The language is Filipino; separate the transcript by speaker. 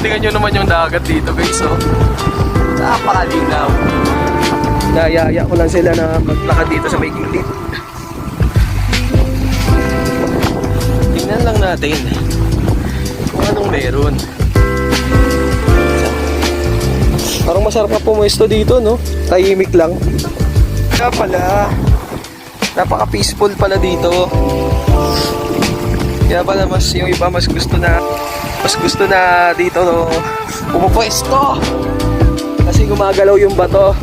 Speaker 1: tingnan nyo naman yung dagat dito guys, oh. Napakalinaw. Nayaya ko lang sila na maglakad dito sa may gilid. Tingnan lang natin kung anong meron. Parang masarap na pumuesto dito, no? Tahimik lang. Kaya pala, napaka-peaceful pala dito. Kaya pala mas yung iba mas gusto na dito, no, pumupwesto. Kasi gumagalaw yung bato.